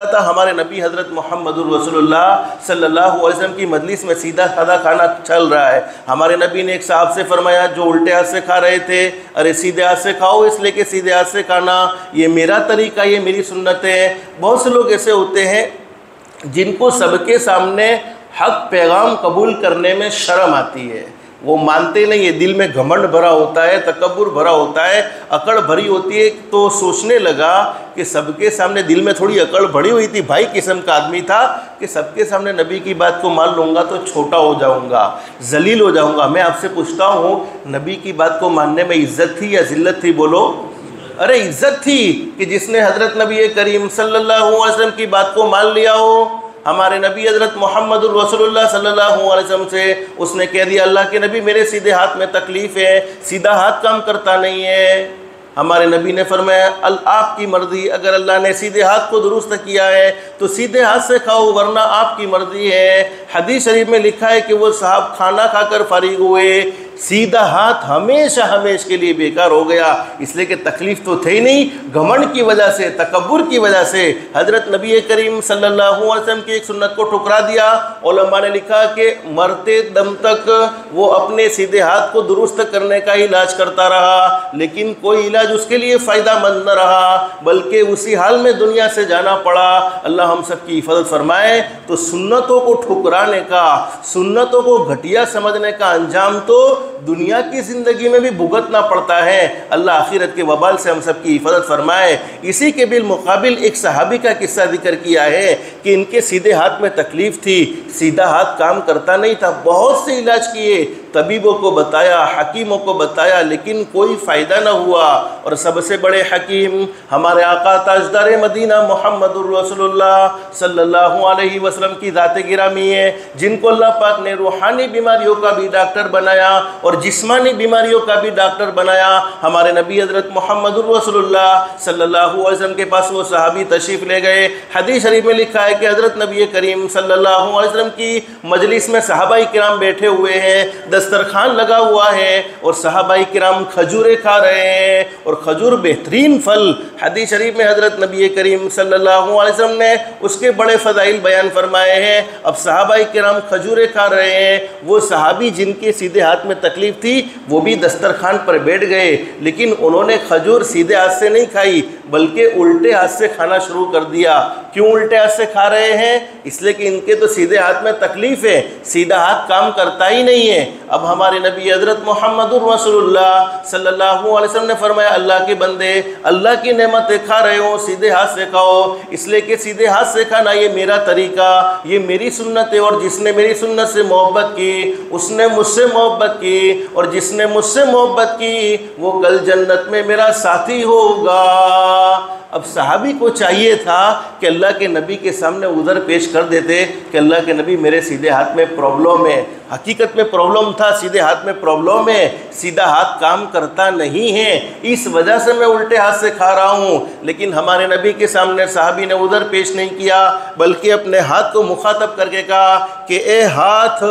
تھا ہمارے نبی حضرت محمد رسول اللہ صلی اللہ علیہ وسلم کی مجلس میں سیدھا سادہ کھانا چل رہا ہے. ہمارے نبی نے ایک صاحب سے فرمایا جو الٹے ہاتھ سے کھا رہے تھے، ارے سیدھے ہاتھ سے کھاؤ، اس لیے کہ سیدھے ہاتھ سے کھانا یہ میرا طریقہ، یہ میری سنت ہے. بہت سے لوگ ایسے ہوتے ہیں جن کو سب کے سامنے حق پیغام قبول کرنے میں شرم آتی ہے، وہ مانتے نہیں ہیں، دل میں گھمنڈ بھرا ہوتا ہے، تکبر بھرا ہوتا ہے، اکڑ بھری ہوتی ہے. تو سوچنے لگا کہ سب کے سامنے دل میں تھوڑی اکڑ بھری ہوئی تھی، بھائی قسم کا آدمی تھا کہ سب کے سامنے نبی کی بات کو مان لوں گا تو چھوٹا ہو جاؤں گا، ذلیل ہو جاؤں گا. میں آپ سے پوچھتا ہوں، نبی کی بات کو ماننے میں عزت تھی یا ذلت تھی؟ بولو. ارے عزت تھی کہ جس نے حضرت نبی کریم صلی اللہ علیہ وسلم کی بات کو مان لیا ہو. ہمارے نبی حضرت محمد رسول اللہ صلی اللہ علیہ وسلم سے اس نے کہہ دیا، اللہ کے نبی میرے سیدھے ہاتھ میں تکلیف ہے، سیدھا ہاتھ کام کرتا نہیں ہے. ہمارے نبی نے فرمایا آپ کی مرضی، اگر اللہ نے سیدھے ہاتھ کو درست کیا ہے تو سیدھے ہاتھ سے کھاؤ، ورنہ آپ کی مرضی ہے. حدیث شریف میں لکھا ہے کہ وہ صاحب کھانا کھا کر فارغ ہوئے، سیدھا ہاتھ ہمیشہ کے لیے بیکار ہو گیا، اس لیے کہ تکلیف تو تھے ہی نہیں، گھمنڈ کی وجہ سے، تکبر کی وجہ سے حضرت نبی کریم صلی اللہ علیہ وسلم کی ایک سنت کو ٹھکرا دیا. علماء نے لکھا کہ مرتے دم تک وہ اپنے سیدھے ہاتھ کو درست کرنے کا علاج کرتا رہا، لیکن کوئی علاج اس کے لیے فائدہ مند نہ رہا، بلکہ اسی حال میں دنیا سے جانا پڑا. اللہ ہم سب کی حفاظت فرمائے. تو سنتوں کو ٹھکرانے کا، سنتوں کو گھٹیا سمجھنے کا انجام تو دنیا کی زندگی میں بھی بھگتنا پڑتا ہے. اللہ آخرت کے وبال سے ہم سب کی حفاظت فرمائے. اسی کے بالمقابل ایک صحابی کا قصہ ذکر کیا ہے کہ ان کے سیدھے ہاتھ میں تکلیف تھی، سیدھا ہاتھ کام کرتا نہیں تھا، بہت سے علاج کیے، طبیبوں کو بتایا، حکیموں کو بتایا، لیکن کوئی فائدہ نہ ہوا. اور سب سے بڑے حکیم ہمارے آقا تاجدار مدینہ محمد رسول اللہ صلی اللہ علیہ وسلم کی ذات گرامی ہے، جن کو اللہ پاک نے روحانی بیماریوں کا بھی ڈاکٹر بنایا اور جسمانی بیماریوں کا بھی ڈاکٹر بنایا. ہمارے نبی حضرت محمد رسول اللہ صلی اللہ علیہ وسلم کے پاس وہ صحابی تشریف لے گئے. حدیث شریف میں لکھا ہے کہ حضرت نبی کریم صلی اللہ علیہ وسلم کی مجلس میں صحابہ کرام بیٹھے ہوئے ہیں، دسترخوان لگا ہوا ہے اور صحابہ کرام کھجوریں کھا رہے ہیں، اور کھجور بہترین پھل. حدیث شریف میں حضرت نبی کریم صلی اللہ علیہ وسلم نے اس کے بڑے فضائل بیان فرمائے ہیں. اب صحابہ کرام کھجوریں کھا رہے ہیں، وہ صحابی جن کے سیدھے ہاتھ میں تکلیف تھی وہ بھی دسترخوان پر بیٹھ گئے، لیکن انہوں نے کھجور سیدھے ہاتھ سے نہیں کھائی بلکہ الٹے ہاتھ سے کھانا شروع کر دیا. کیوں الٹے ہاتھ سے کھا رہے ہیں؟ اس لیے کہ ان کے تو سیدھے ہاتھ میں تکلیف ہے، سیدھا ہاتھ کام کرتا ہی نہیں ہے. اب ہمارے نبی حضرت محمد رسول اللہ صلی اللہ علیہ وسلم نے فرمایا اللہ کے بندے، اللہ کی نعمتیں کھا رہے ہو، سیدھے ہاتھ سے کھاؤ، اس لیے کہ سیدھے ہاتھ سے کھانا یہ میرا طریقہ، یہ میری سنت ہے، اور جس نے میری سنت سے محبت کی اس نے مجھ سے محبت کی، اور جس نے مجھ سے محبت کی وہ کل جنت میں میرا ساتھی ہوگا. اب صحابی کو چاہیے تھا کہ اللہ کے نبی کے سامنے عذر پیش کر دیتے کہ اللہ کے نبی میرے سیدھے ہاتھ میں پرابلم ہے. حقیقت میں پرابلم تھا، سیدھے ہاتھ میں پرابلم ہے، سیدھا ہاتھ کام کرتا نہیں ہے، اس وجہ سے میں الٹے ہاتھ سے کھا رہا ہوں. لیکن ہمارے نبی کے سامنے صحابی نے عذر پیش نہیں کیا، بلکہ اپنے ہاتھ کو مخاطب کر کے کہا کہ اے ہاتھ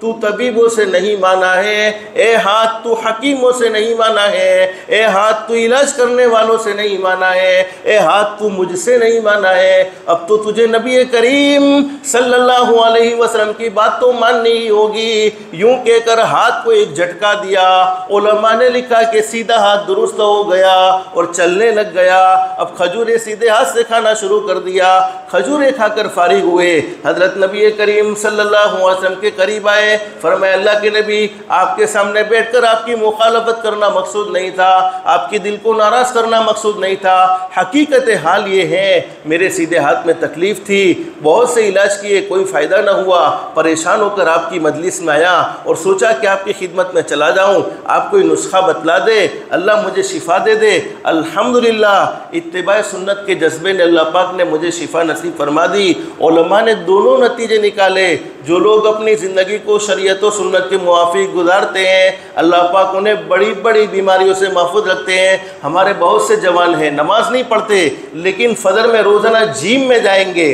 تو طبیبوں سے نہیں مانا ہے، اے ہاتھ تو حکیموں سے نہیں مانا ہے، اے ہاتھ تو علاج کرنے والوں سے نہیں مانا ہے، اے ہاتھ تو مجھ سے نہیں مانا ہے. اب تو تجھے نبی کریم صلی اللہ علیہ وسلم کی بات تو ماننی ہی ہوگی. یوں کہہ کر ہاتھ کو ایک جھٹکا دیا. علماء نے لکھا کہ سیدھا ہاتھ درست ہو گیا اور چلنے لگ گیا. اب کھجوریں سیدھے ہاتھ سے کھانا شروع کر دیا، کھجوریں کھا کر فارغ ہوئے. حضرت نبی کریم صلی اللہ علیہ وسلم کے قریب آئے، فرمایا اللہ کے نبی آپ کے سامنے بیٹھ کر آپ کی مخالفت کرنا مقصود نہیں تھا، آپ کے دل کو ناراض کرنا مقصود نہیں تھا. حقیقت حال یہ ہے میرے سیدھے ہاتھ میں تکلیف تھی، بہت سے علاج کیے، کوئی فائدہ نہ ہوا. پریشان ہو کر آپ کی مجلس میں آیا اور سوچا کہ آپ کی خدمت میں چلا جاؤں، آپ کوئی نسخہ بتلا دے، اللہ مجھے شفا دے دے. الحمدللہ اتباع سنت کے جذبے نے اللہ پاک نے مجھے شفا نصیب فرما دی. علماء نے دونوں نتیجے نکالے. جو لوگ اپنی زندگی کو شریعت و سنت کے موافق گزارتے ہیں اللہ پاک انہیں بڑی بڑی بیماریوں سے محفوظ رکھتے ہیں. ہمارے بہت سے جوان ہیں نماز نہیں پڑھتے لیکن فجر میں روزانہ جیم میں جائیں گے،